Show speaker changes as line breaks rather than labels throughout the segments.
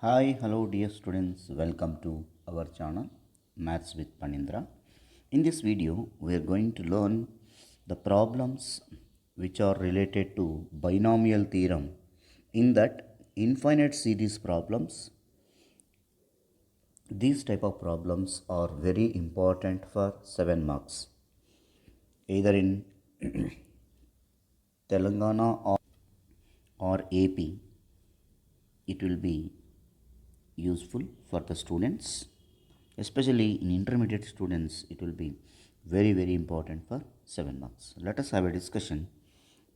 Hi, hello dear students, welcome to our channel Maths with Panindra. In this video, we are going to learn the problems which are related to binomial theorem. In that, infinite series problems, these type of problems are very important for 7 marks. Either in Telangana or AP, it will be useful for the students, especially in intermediate students. It will be very important for 7 marks. Let us have a discussion.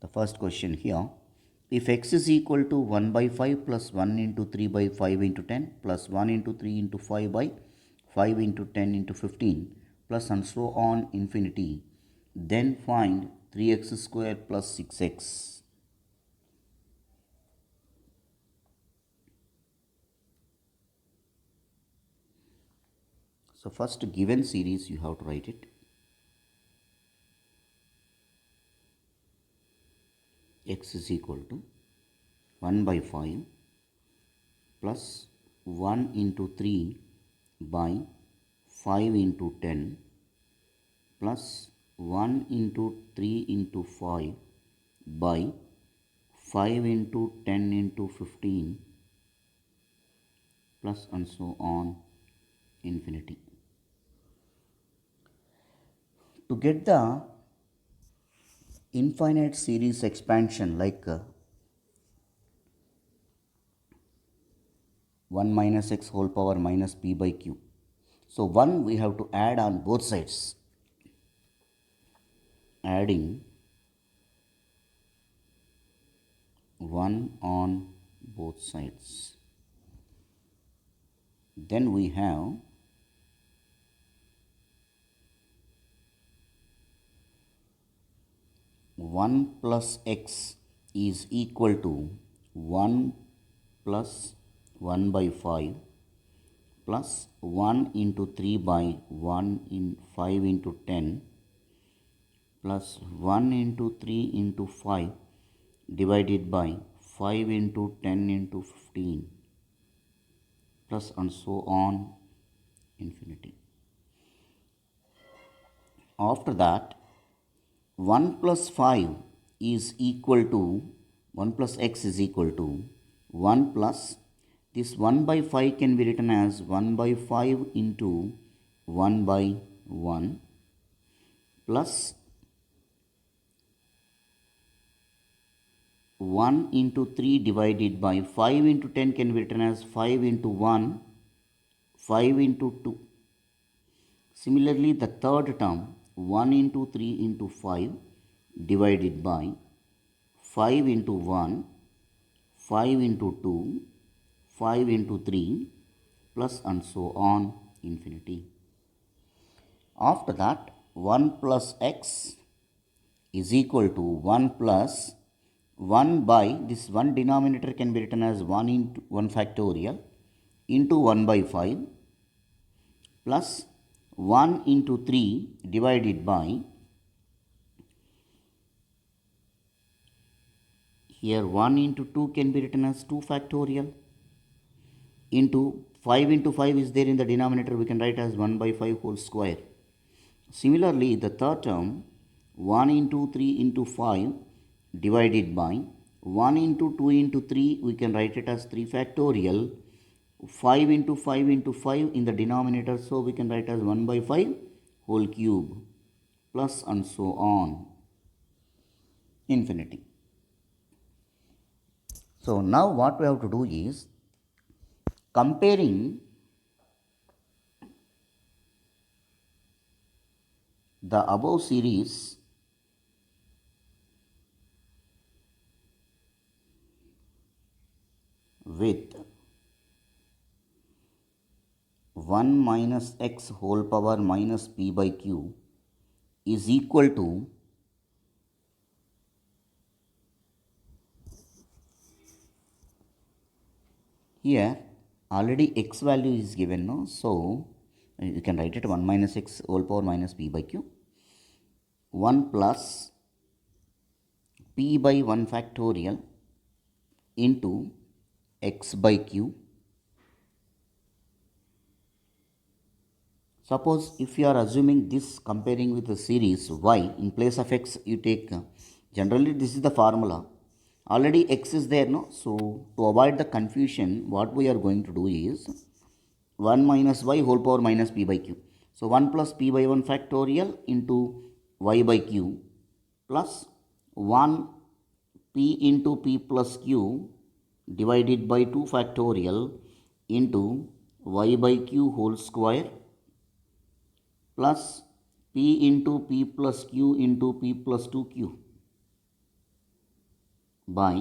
The first question here: if x is equal to 1 by 5 plus 1 into 3 by 5 into 10 plus 1 into 3 into 5 by 5 into 10 into 15 plus and so on infinity, then find 3x square plus 6x. So first, given series you have to write it. X is equal to 1 by 5 plus 1 into 3 by 5 into 10 plus 1 into 3 into 5 by 5 into 10 into 15 plus and so on infinity. To get the infinite series expansion like 1 minus x whole power minus p by q. So 1 we have to add on both sides. Adding 1 on both sides. Then we have 1 plus x is equal to 1 plus 1 by 5 plus 1 into 3 by 1 in 5 into 10 plus 1 into 3 into 5 divided by 5 into 10 into 15 plus and so on infinity. After that, 1 plus 5 is equal to 1 plus x is equal to 1 plus this 1 by 5 can be written as 1 by 5 into 1 by 1 plus 1 into 3 divided by 5 into 10 can be written as 5 into 1, 5 into 2. Similarly, the third term 1 into 3 into 5 divided by 5 into 1, 5 into 2, 5 into 3 plus and so on infinity. After that, 1 plus x is equal to 1 plus 1 by this 1 denominator can be written as 1 into 1 factorial into 1 by 5 plus 1 into 3 divided by here 1 into 2 can be written as 2 factorial into 5 into 5 is there in the denominator, we can write as 1 by 5 whole square. Similarly, the third term 1 into 3 into 5 divided by 1 into 2 into 3 we can write it as 3 factorial, 5 into 5 into 5 in the denominator, so we can write as 1 by 5 whole cube plus and so on infinity. So now what we have to do is comparing the above series with 1 minus x whole power minus p by q is equal to here already x value is given, no? So you can write it 1 minus x whole power minus p by q, 1 plus p by 1 factorial into x by q Suppose if you are assuming this comparing with the series y, in place of x you take, generally this is the formula, already x is there, no? So to avoid the confusion, what we are going to do is 1 minus y whole power minus p by q. So 1 plus p by 1 factorial into y by q plus 1 p into p plus q divided by 2 factorial into y by q whole square plus p into p plus q into p plus 2q by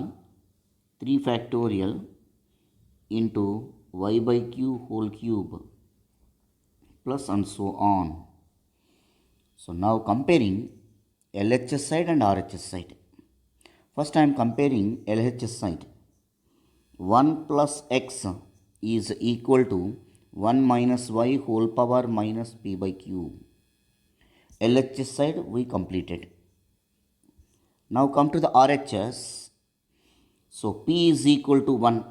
3 factorial into y by q whole cube plus and so on. So now comparing LHS side and RHS side. First I am comparing LHS side. 1 plus x is equal to 1 minus y whole power minus p by q. LHS side we completed. Now come to the RHS. So p is equal to 1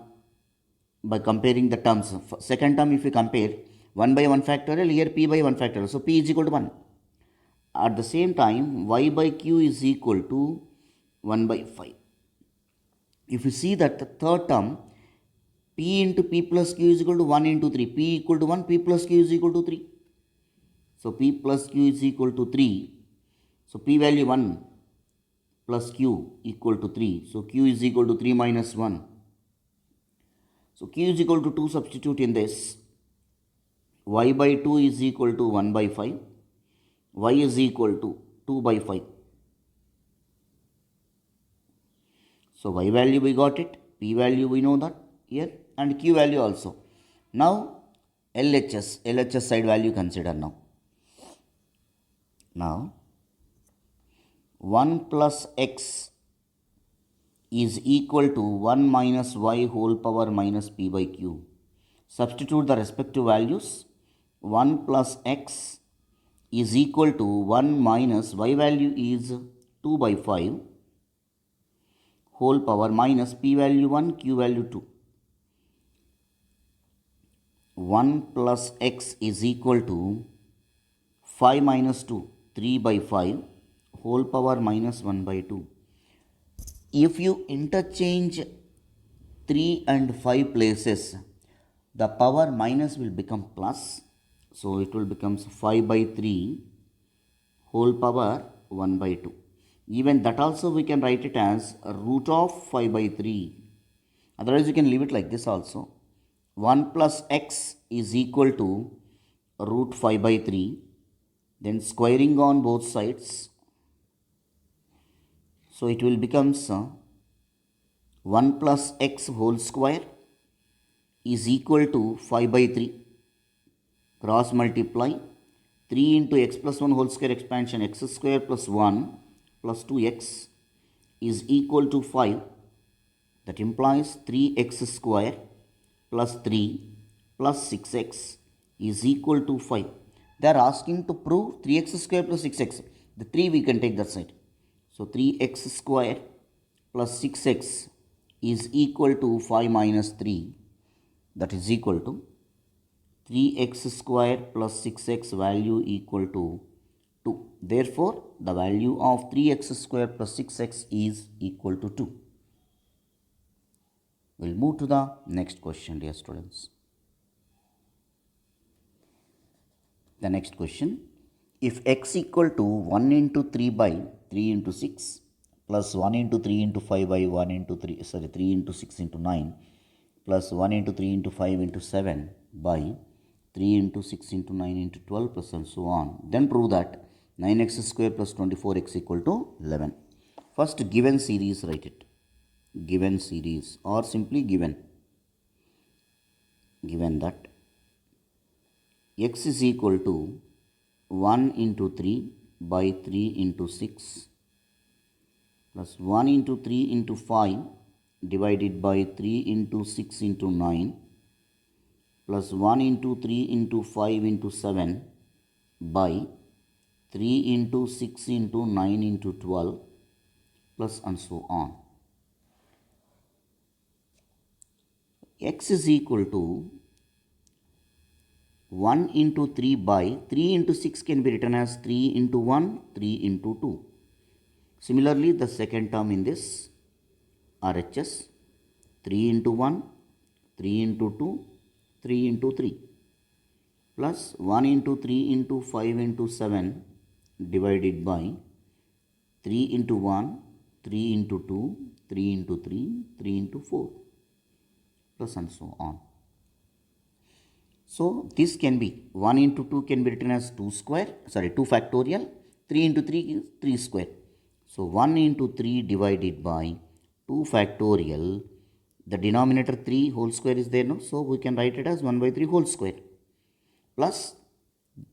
by comparing the terms. Second term if we compare 1 by 1 factorial, here p by 1 factorial. So p is equal to 1. At the same time y by q is equal to 1 by 5. If you see that the third term, p into p plus q is equal to 1 into 3. P equal to 1, p plus q is equal to 3. So p plus q is equal to 3. So p value 1 plus q equal to 3. So q is equal to 3 minus 1. So q is equal to 2, substitute in this. Y by 2 is equal to 1 by 5. Y is equal to 2 by 5. So y value we got it, p value we know that here, and q value also. Now LHS side value consider now. Now 1 plus x is equal to 1 minus y whole power minus p by q. Substitute the respective values. 1 plus x is equal to 1 minus y value is 2 by 5 whole power minus p value 1, q value 2. 1 plus x is equal to 5 minus 2, 3 by 5 whole power minus 1 by 2. If you interchange 3 and 5 places, the power minus will become plus. So it will become 5 by 3 whole power 1 by 2. Even that also we can write it as root of 5 by 3. Otherwise you can leave it like this also. 1 plus x is equal to root 5 by 3. Then squaring on both sides. So it will become 1 plus x whole square is equal to 5 by 3. Cross multiply 3 into x plus 1 whole square expansion, x square plus 1 plus 2x is equal to 5. That implies 3x square plus 3 plus 6x is equal to 5. They are asking to prove 3x square plus 6x. The 3 we can take that side. So 3x square plus 6x is equal to 5 minus 3. That is equal to 3x square plus 6x value equal to 2. Therefore, the value of 3x square plus 6x is equal to 2. We'll move to the next question, dear students. The next question, if x equal to 1 into 3 by 3 into 6 plus 1 into 3 into 5 by 1 into 3, 3 into 6 into 9 plus 1 into 3 into 5 into 7 by 3 into 6 into 9 into 12 plus and so on. Then prove that 9x square plus 24x equal to 11. First given series write it. Given series or simply given. Given that x is equal to 1 into 3 by 3 into 6 plus 1 into 3 into 5 divided by 3 into 6 into 9 plus 1 into 3 into 5 into 7 by 3 into 6 into 9 into 12 plus and so on. X is equal to 1 into 3 by 3 into 6 can be written as 3 into 1, 3 into 2. Similarly, the second term in this RHS 3 into 1, 3 into 2, 3 into 3 plus 1 into 3 into 5 into 7 divided by 3 into 1, 3 into 2, 3 into 3, 3 into 4 plus and so on. So this can be 1 into 2 can be written as 2 factorial, 3 into 3 is 3 square. So 1 into 3 divided by 2 factorial, the denominator 3 whole square is there, no? So we can write it as 1 by 3 whole square plus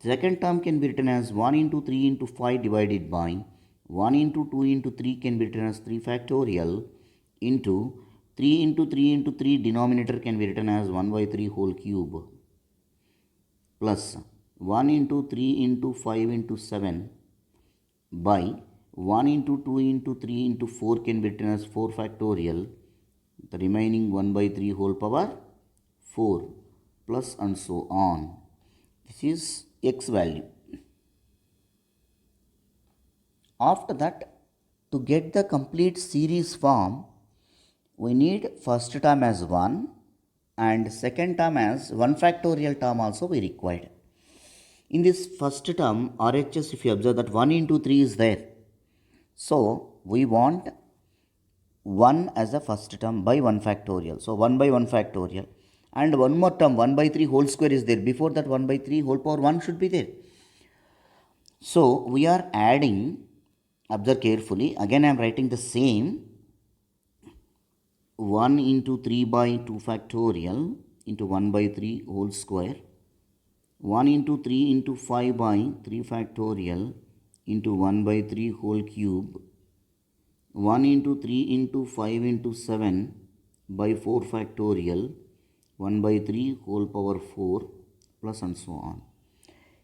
second term can be written as 1 into 3 into 5 divided by 1 into 2 into 3 can be written as 3 factorial into 3 into 3 into 3 denominator can be written as 1 by 3 whole cube plus 1 into 3 into 5 into 7 by 1 into 2 into 3 into 4 can be written as 4 factorial, the remaining 1 by 3 whole power 4 plus and so on. This is x value. After that, to get the complete series form, we need first term as 1 and second term as 1 factorial term also we required. In this first term, RHS, if you observe that 1 into 3 is there. So, we want 1 as a first term by 1 factorial. So, 1 by 1 factorial. And one more term, 1 by 3 whole square is there. Before that, 1 by 3 whole power 1 should be there. So, we are adding, observe carefully, again I am writing the same 1 into 3 by 2 factorial into 1 by 3 whole square, 1 into 3 into 5 by 3 factorial into 1 by 3 whole cube, 1 into 3 into 5 into 7 by 4 factorial, 1 by 3 whole power 4 plus and so on.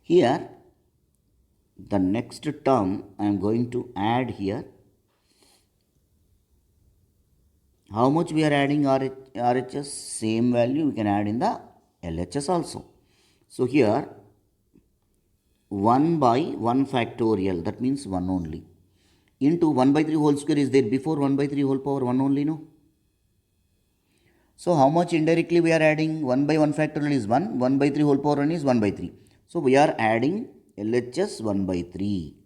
Here, the next term I am going to add here. How much we are adding RHS? Same value we can add in the LHS also. So here 1 by 1 factorial, that means 1 only, into 1 by 3 whole square is there. Before 1 by 3 whole power 1 only, no? So how much indirectly we are adding? 1 by 1 factorial is 1, 1 by 3 whole power 1 is 1 by 3. So we are adding LHS 1 by 3.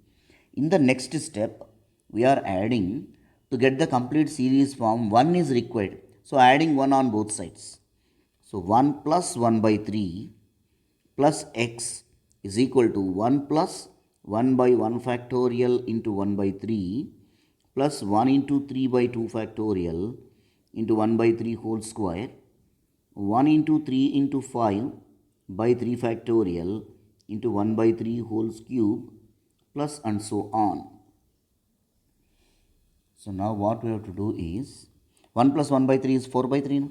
In the next step, we are adding, to get the complete series form, 1 is required. So adding 1 on both sides. So 1 plus 1 by 3 plus x is equal to 1 plus 1 by 1 factorial into 1 by 3 plus 1 into 3 by 2 factorial into 1 by 3 whole square, 1 into 3 into 5 by 3 factorial into 1 by 3 whole cube plus and so on. So now what we have to do is 1 plus 1 by 3 is 4 by 3. No?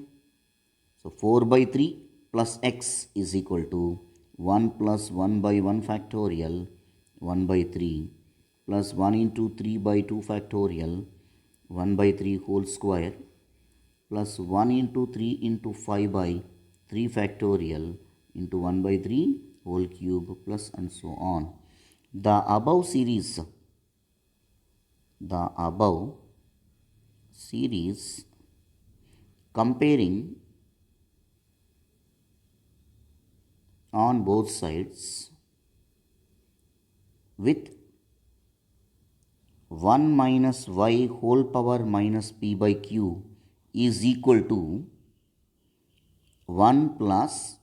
So 4 by 3 plus x is equal to 1 plus 1 by 1 factorial 1 by 3 plus 1 into 3 by 2 factorial 1 by 3 whole square plus 1 into 3 into 5 by 3 factorial into 1 by 3 whole cube plus and so on. The above series comparing on both sides with 1 minus y whole power minus p by q is equal to 1 plus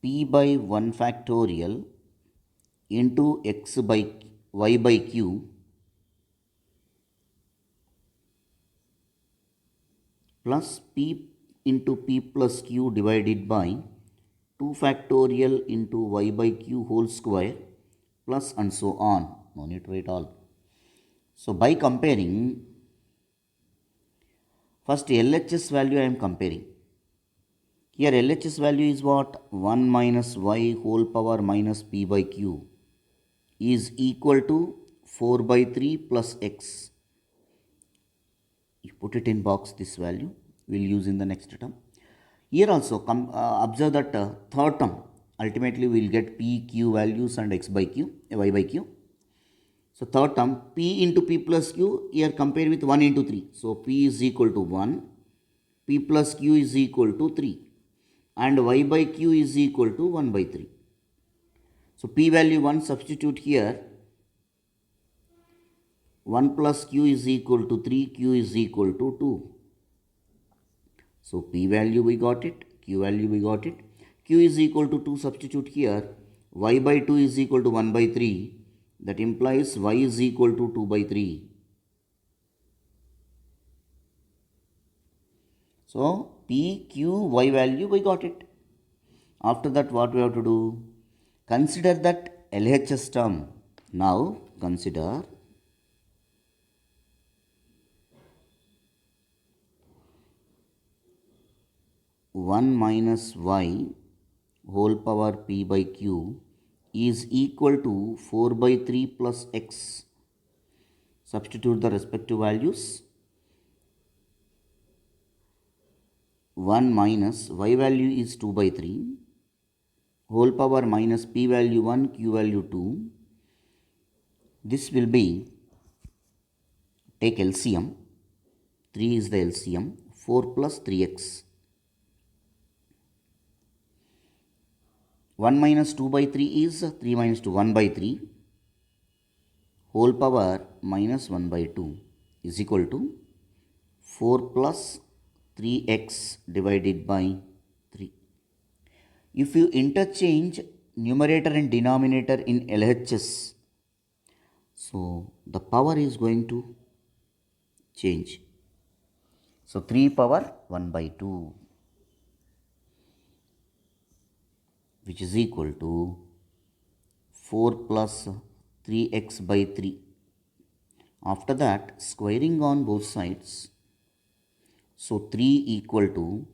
p by 1 factorial into x by y by q plus p into p plus q divided by 2 factorial into y by q whole square plus and so on. No need to write all. So by comparing, first LHS value I am comparing. Here LHS value is what? 1 minus y whole power minus p by q is equal to 4 by 3 plus x. You put it in box, this value we will use in the next term. Here also observe that third term, ultimately we will get p, q values and x by q, y by q. So third term p into p plus q, here compare with 1 into 3. So p is equal to 1, p plus q is equal to 3 and y by q is equal to 1 by 3. So p value 1 substitute here, 1 plus q is equal to 3, q is equal to 2. So p value we got it, q value we got it. Q is equal to 2 substitute here, y by 2 is equal to 1 by 3. That implies y is equal to 2 by 3. So p, q, y value we got it. After that what we have to do? Consider that LHS term. Now consider 1 minus y whole power p by q is equal to 4 by 3 plus x. Substitute the respective values. 1 minus y value is 2 by 3 whole power minus p value 1, q value 2. This will be, take LCM, 3 is the LCM, 4 plus 3x. 1 minus 2 by 3 is 3 minus 2, 1 by 3 whole power minus 1 by 2 is equal to 4 plus 3x divided by 3. If you interchange numerator and denominator in LHS, so the power is going to change. So 3 power 1 by 2, which is equal to 4 plus 3x by 3. After that, squaring on both sides. So 3 equal to,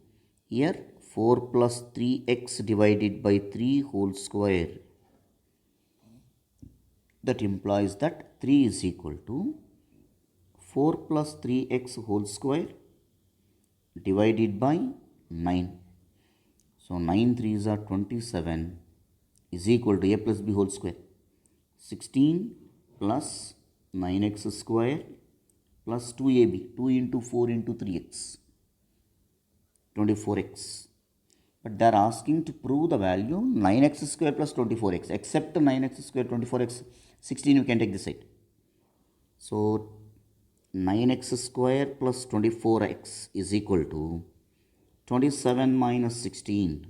here 4 plus 3x divided by 3 whole square. That implies that 3 is equal to 4 plus 3x whole square divided by 9. So 9 3s are 27 is equal to a plus b whole square. 16 plus 9x square plus 2ab, 2 into 4 into 3x, 24x. But they are asking to prove the value 9x square plus 24x. Except 9x square 24x, 16 you can take this side. So 9x square plus 24x is equal to 27 minus 16.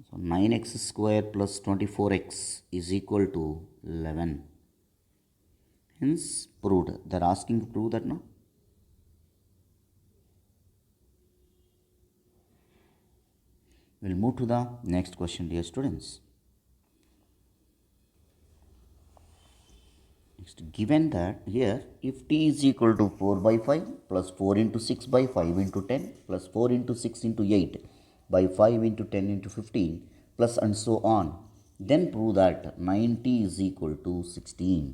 So 9x square plus 24x is equal to 11. Hence proved. They are asking to prove that now. We'll move to the next question, dear students. Next, given that here if t is equal to 4 by 5 plus 4 into 6 by 5 into 10 plus 4 into 6 into 8 by 5 into 10 into 15 plus and so on, then prove that 9t is equal to 16.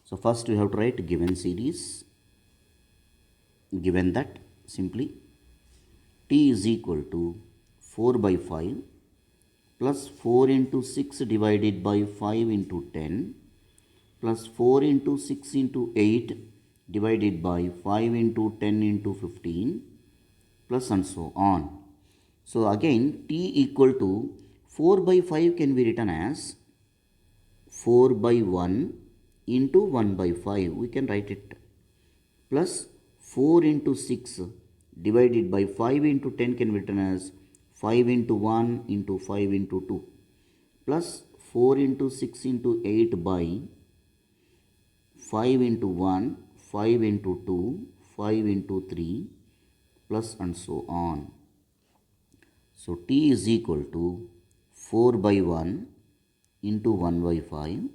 So first we have to write given series. Given that, simply t is equal to 4 by 5 plus 4 into 6 divided by 5 into 10 plus 4 into 6 into 8 divided by 5 into 10 into 15 plus and so on. So again t equal to 4 by 5 can be written as 4 by 1 into 1 by 5. We can write it plus 4 into 6 divided by 5 into 10 can be written as 5 into 1 into 5 into 2 plus 4 into 6 into 8 by 5 into 1, 5 into 2, 5 into 3 plus and so on. So t is equal to 4 by 1 into 1 by 5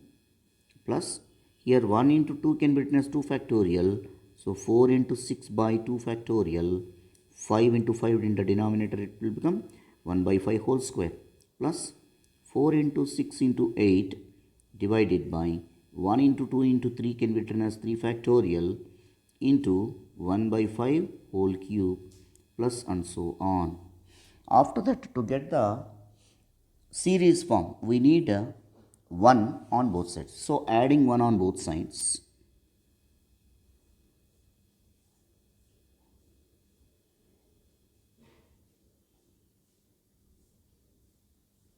plus here 1 into 2 can be written as 2 factorial. So 4 into 6 by 2 factorial, 5 into 5 in the denominator it will become 1 by 5 whole square plus 4 into 6 into 8 divided by 1 into 2 into 3 can be written as 3 factorial into 1 by 5 whole cube plus and so on. After that, to get the series form, we need 1 on both sides. So adding 1 on both sides,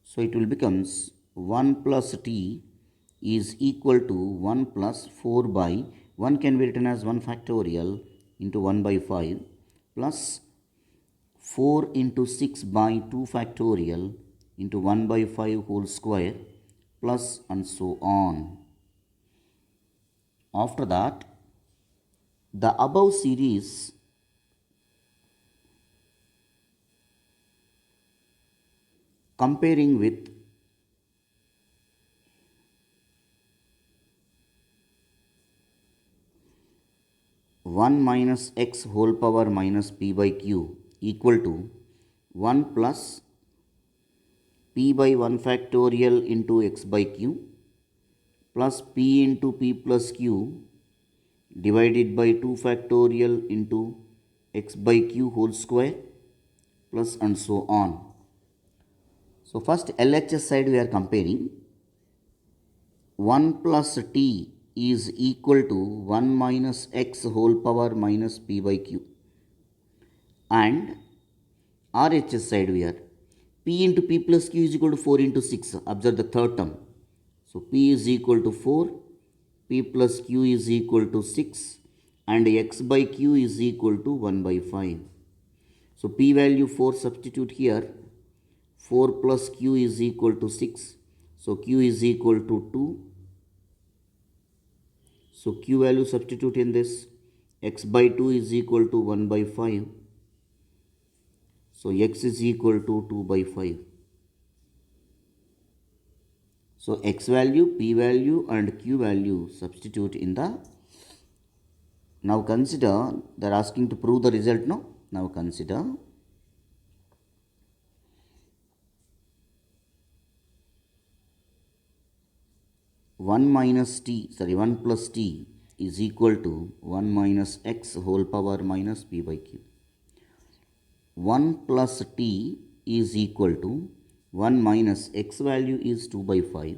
so it will becomes 1 plus t is equal to 1 plus 4 by 1 can be written as 1 factorial into 1 by 5 plus 4 into 6 by 2 factorial into 1 by 5 whole square plus and so on. After that, the above series comparing with one minus x whole power minus p by q equal to 1 plus p by 1 factorial into x by q plus p into p plus q divided by 2 factorial into x by q whole square plus and so on. So first LHS side we are comparing. 1 plus t is equal to 1 minus x whole power minus p by q. And RHS side we are p into p plus q is equal to 4 into 6. Observe the third term. So p is equal to 4, p plus q is equal to 6 and x by q is equal to 1 by 5. So p value 4 substitute here. 4 plus q is equal to 6. So q is equal to 2. So q value substitute in this. X by 2 is equal to 1 by 5. So x is equal to 2 by 5. So x value, p value and q value substitute in the. Now consider, they are asking to prove the result, no? Now consider 1 plus t is equal to 1 minus x whole power minus p by q. 1 plus t is equal to 1 minus x value is 2 by 5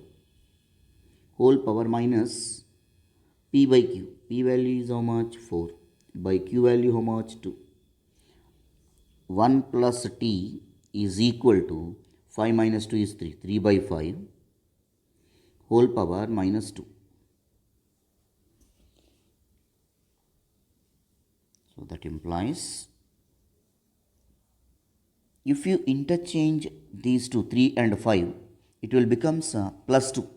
whole power minus p by q. P value is how much? 4. By q value how much? 2. 1 plus t is equal to 5 minus 2 is 3. 3 by 5 whole power minus 2. So that implies if you interchange these two 3 and 5, it will become plus 2.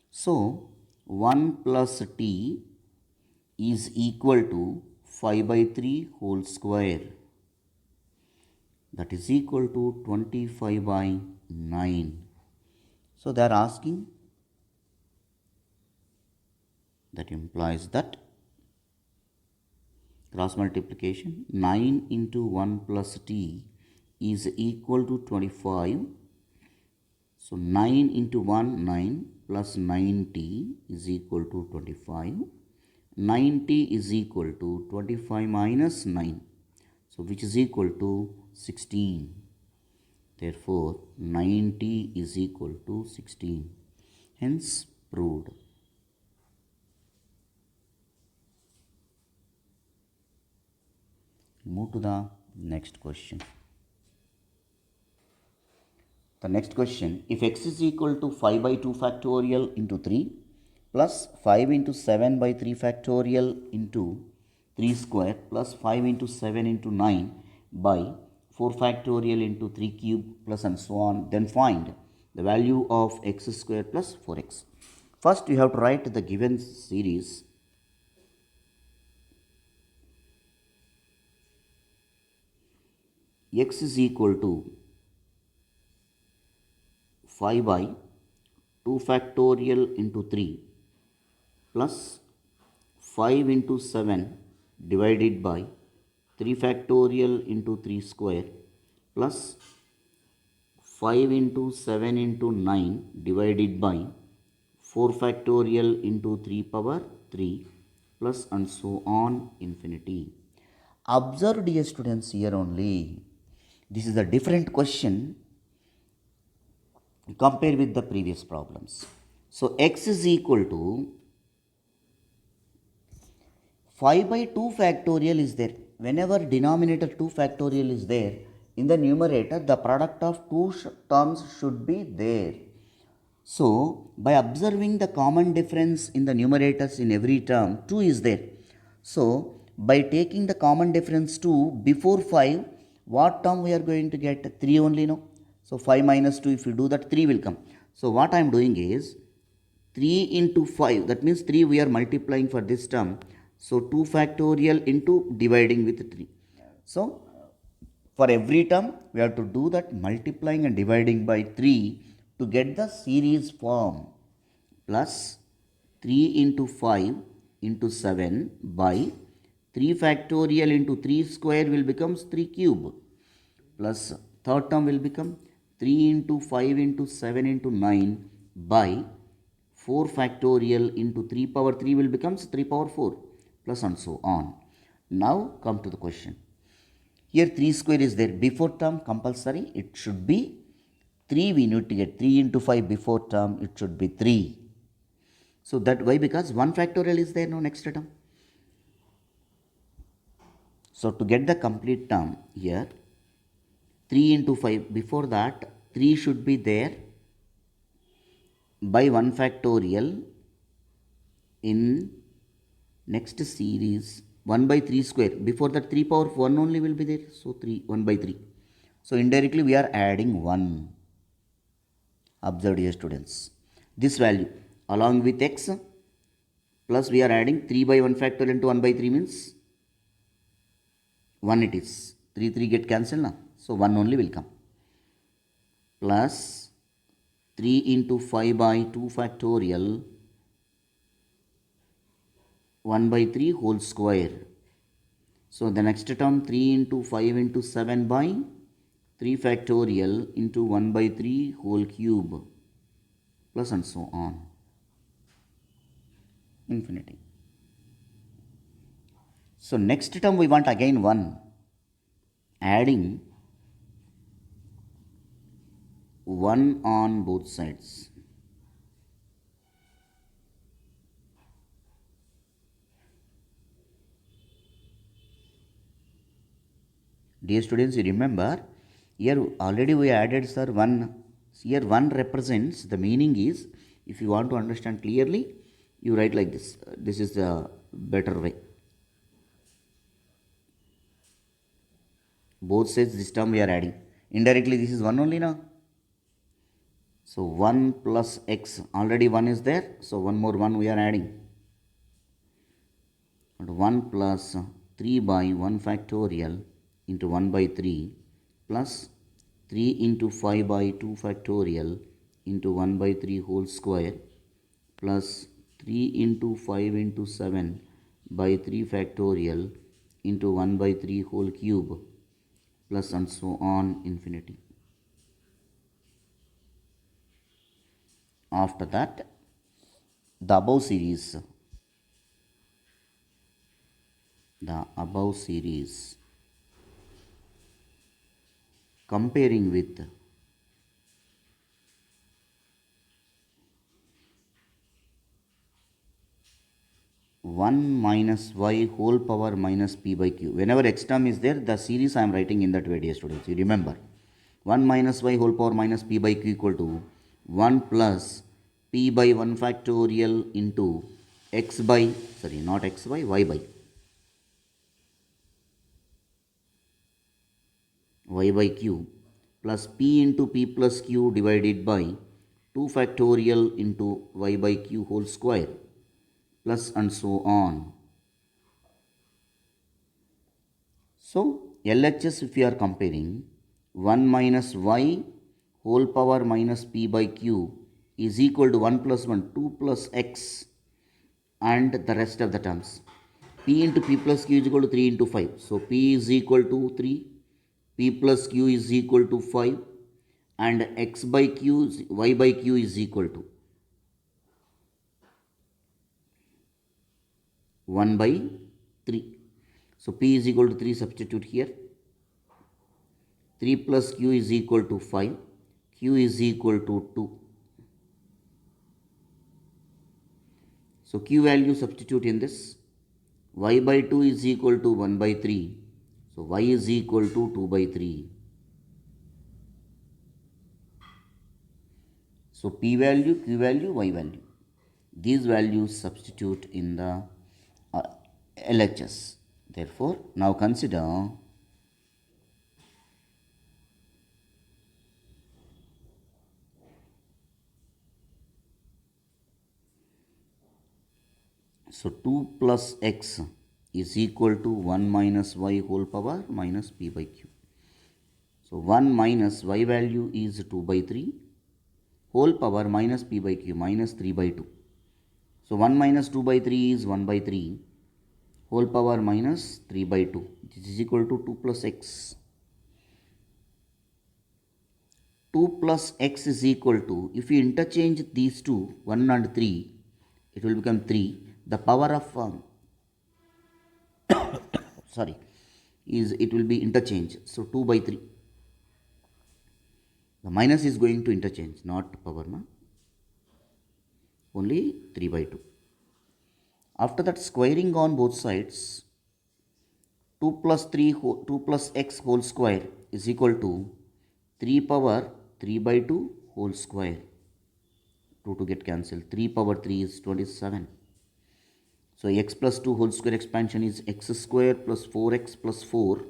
So 1 plus t is equal to 5 by 3 whole square. That is equal to 25 by 9. So they are asking, that implies that cross multiplication 9 into 1 plus t is equal to 25. So 9 into 1, 9 plus 9t is equal to 25. 9t is equal to 25 minus 9. So which is equal to 16. Therefore 9t is equal to 16. Hence proved. Move to the next question. The next question, if x is equal to 5 by 2 factorial into 3 plus 5 into 7 by 3 factorial into 3 square plus 5 into 7 into 9 by 4 factorial into 3 cube plus and so on, then find the value of x square plus 4x. First we have to write the given series. X is equal to 5 by 2 factorial into 3 plus 5 into 7 divided by 3 factorial into 3 square plus 5 into 7 into 9 divided by 4 factorial into 3 power 3 plus and so on infinity. Observe, dear students, here only. This is a different question compared with the previous problems. So x is equal to 5 by 2 factorial is there. Whenever denominator 2 factorial is there, in the numerator the product of two terms should be there. So by observing the common difference in the numerators in every term, 2 is there. So by taking the common difference 2 before 5, what term we are going to get? 3 only, no? So 5 minus 2, if you do that, 3 will come. So what I am doing is 3 into 5, that means 3 we are multiplying for this term. So 2 factorial into dividing with 3. So for every term we have to do that multiplying and dividing by 3 to get the series form, plus 3 into 5 into 7 by 3 factorial into 3 square will becomes 3 cube, plus third term will become 3 into 5 into 7 into 9 by 4 factorial into 3 power 3 will becomes 3 power 4, plus and so on. Now come to the question. Here 3 square is there. Before term compulsory it should be 3, we need to get 3 into 5 before term, it should be 3. So that why? Because 1 factorial is there, no next term. So to get the complete term here, 3 into 5, before that 3 should be there by 1 factorial in next series 1 by 3 square. Before that 3 power 1 only will be there. So 1 by 3. So indirectly we are adding 1. Observe, dear students. This value along with x plus we are adding 3 by 1 factorial into 1 by 3 means 1 it is. 3 get cancelled now. So 1 only will come. Plus 3 into 5 by 2 factorial 1 by 3 whole square. So the next term 3 into 5 into 7 by 3 factorial into 1 by 3 whole cube, plus and so on, infinity. So next term we want again 1, adding 1 on both sides. Dear students, you remember here already we added, sir, 1. Here 1 represents, the meaning is, if you want to understand clearly, you write like this. This is the better way. Both sides this term we are adding. Indirectly this is 1 only now. So 1 plus x, already 1 is there. So 1 more 1 we are adding. And 1 plus 3 by 1 factorial into 1 by 3 plus 3 into 5 by 2 factorial into 1 by 3 whole square plus 3 into 5 into 7 by 3 factorial into 1 by 3 whole cube, plus and so on, infinity. After that, the above series comparing with 1 minus y whole power minus p by q. Whenever x term is there, the series I am writing in that way, dear students. You remember, 1 minus y whole power minus p by q equal to 1 plus p by 1 factorial into x by, sorry, not x by, y by q plus p into p plus q divided by 2 factorial into y by q whole square, plus and so on. So LHS, if we are comparing, 1 minus y whole power minus p by q is equal to 1 plus 1, 2 plus x, and the rest of the terms. P into p plus q is equal to 3 into 5. So p is equal to 3, p plus q is equal to 5, and x by q, y by q is equal to 1 by 3. So P is equal to 3, substitute here. 3 plus Q is equal to 5. Q is equal to 2. So Q value substitute in this. Y by 2 is equal to 1 by 3. So Y is equal to 2 by 3. So P value, Q value, Y value. These values substitute in the LHS. Therefore, now consider so 2 plus x is equal to 1 minus y whole power minus p by q. So 1 minus y value is 2 by 3 whole power minus p by q minus 3 by 2. So 1 minus 2 by 3 is 1 by 3 whole power minus 3 by 2. This is equal to 2 plus x. 2 plus x is equal to, if you interchange these two, 1 and 3, it will become 3. The power of, sorry, is it will be interchange. So 2 by 3. The minus is going to interchange, not power, na? Only 3 by 2. After that, squaring on both sides, 2 plus 3, 2 plus x whole square is equal to 3 power 3 by 2 whole square. 2 to get cancelled. 3 power 3 is 27. So x plus 2 whole square expansion is x square plus 4x plus 4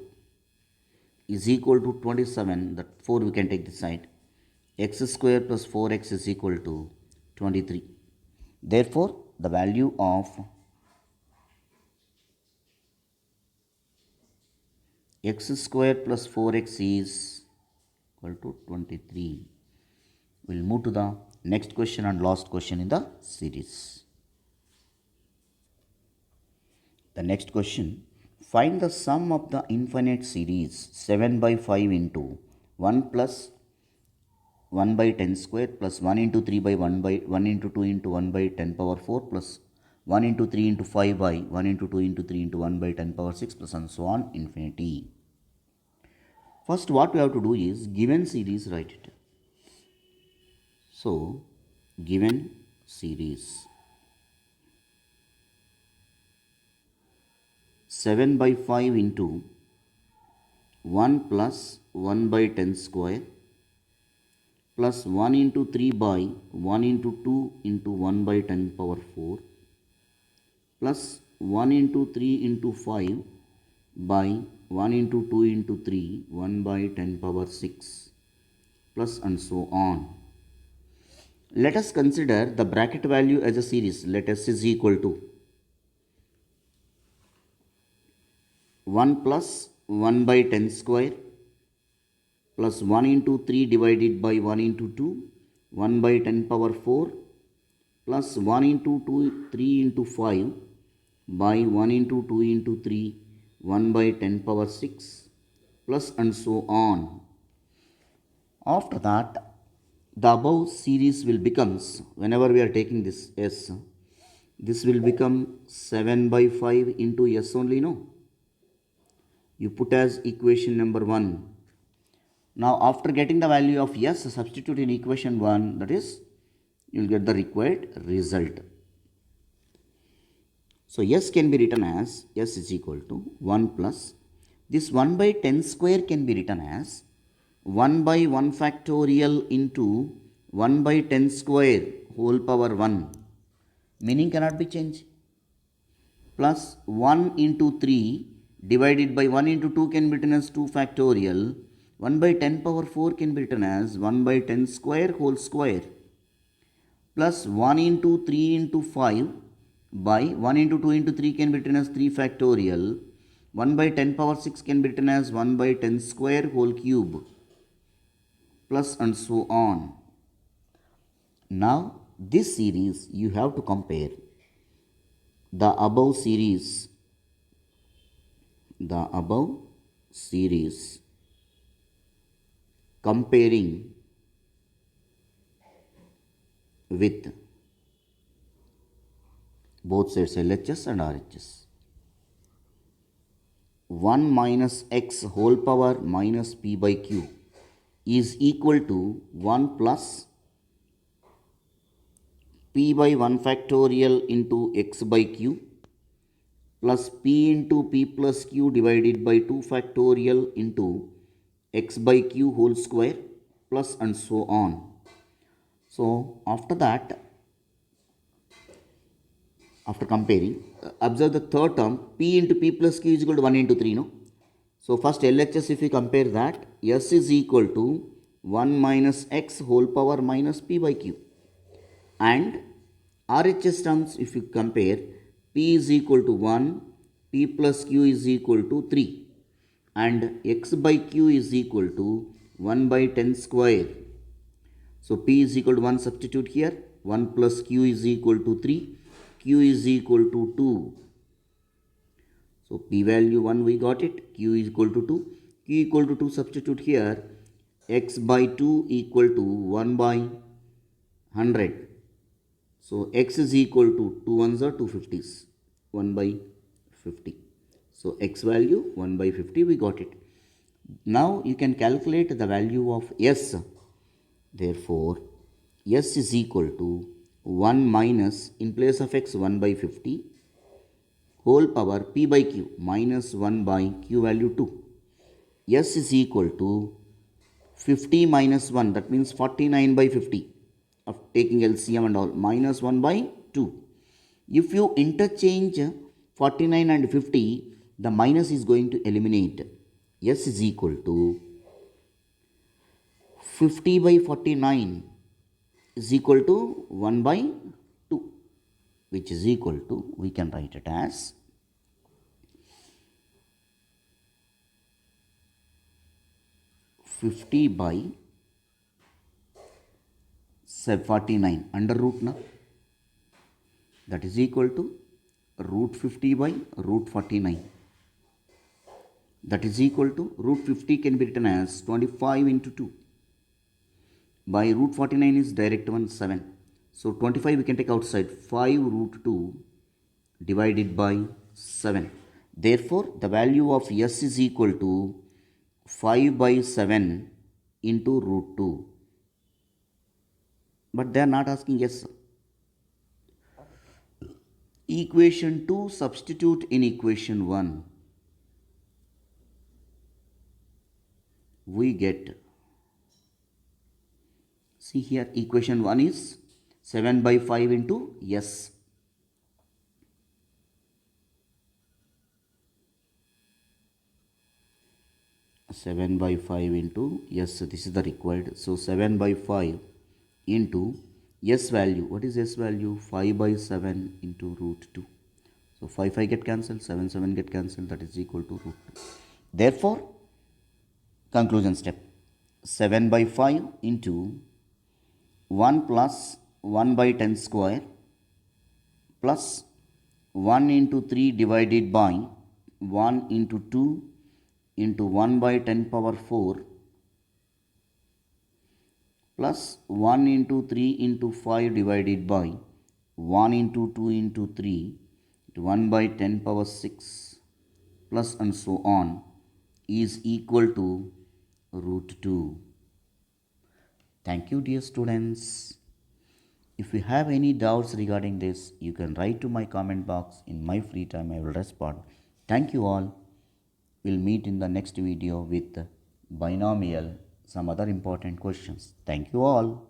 is equal to 27. That 4 we can take this side. X square plus 4x is equal to 23. Therefore, the value of x square plus 4x is equal to 23. We'll move to the next question and last question in the series. The next question, find the sum of the infinite series 7 by 5 into 1 plus 1 by 10 square plus 1 into 3 by 1 by 1 into 2 into 1 by 10 power 4 plus 1 into 3 into 5 by 1 into 2 into 3 into 1 by 10 power 6 plus and so on infinity. First what we have to do is given series write it. So given series 7 by 5 into 1 plus 1 by 10 square plus 1 into 3 by 1 into 2 into 1 by 10 power 4 plus 1 into 3 into 5 by 1 into 2 into 3 1 by 10 power 6 plus and so on. Let us consider the bracket value as a series. Let s is equal to 1 plus 1 by 10 square plus 1 into 3 divided by 1 into 2 1 by 10 power 4 plus 1 into 2 3 into 5 by 1 into 2 into 3 1 by 10 power 6 plus and so on. After that, the above series will becomes, whenever we are taking this s, this will become 7 by 5 into s only, no? You put as equation number 1. Now after getting the value of s, substitute in equation 1, that is, you will get the required result. So s can be written as s is equal to 1 plus, this 1 by 10 square can be written as 1 by 1 factorial into 1 by 10 square whole power 1. Meaning cannot be changed. Plus 1 into 3 divided by 1 into 2 can be written as 2 factorial. 1 by 10 power 4 can be written as 1 by 10 square whole square. Plus 1 into 3 into 5 by 1 into 2 into 3 can be written as 3 factorial. 1 by 10 power 6 can be written as 1 by 10 square whole cube. Plus and so on. Now this series you have to compare the above series comparing with both sides LHS and RHS. 1 minus x whole power minus p by q is equal to 1 plus p by 1 factorial into x by q plus p into p plus q divided by 2 factorial into x by q whole square plus and so on. So after that, after comparing, observe the third term, p into p plus q is equal to 1 into 3, no? So first LHS, if we compare that, s is equal to 1 minus x whole power minus p by q. And RHS terms, if you compare, p is equal to 1, p plus q is equal to 3. And x by q is equal to 1 by 10 square. So p is equal to 1, substitute here, 1 plus q is equal to 3, q is equal to 2. So p value 1 we got it, q is equal to 2, q equal to 2, substitute here, x by 2 equal to 1 by 100. So x is equal to 2 ones are 250s, 1 by 50. So x value 1 by 50 we got it. Now you can calculate the value of s. Therefore, s is equal to 1 minus, in place of x, 1 by 50 whole power p by q minus 1 by q value 2. S is equal to 50 minus 1, that means 49 by 50 of taking LCM and all, minus 1 by 2. If you interchange 49 and 50, the minus is going to eliminate. S is equal to 50 by 49 is equal to 1 by 2, which is equal to, we can write it as 50 by 49 under root na, that is equal to root 50 by root 49, that is equal to root 50 can be written as 25 into 2 by root 49 is direct one, 7. So 25 we can take outside, 5 root 2 divided by 7. Therefore the value of s is equal to 5 by 7 into root 2. But they are not asking s. Equation 2 substitute in equation 1. We get, see here, equation 1 is 7 by 5 into s. Seven by 5 into s, this is the required. So 7 by 5 into s value. What is s value? 5 by 7 into root 2. So 5 get cancelled, 7 get cancelled, that is equal to root 2. Therefore, conclusion step, 7 by 5 into 1 plus 1 by 10 square plus 1 into 3 divided by 1 into 2 into 1 by 10 power 4 plus 1 into 3 into 5 divided by 1 into 2 into 3 to 1 by 10 power 6 plus and so on is equal to root 2. Thank you, dear students. If you have any doubts regarding this, you can write to my comment box. In my free time, I will respond. Thank you all. We'll meet in the next video with binomial, some other important questions. Thank you all.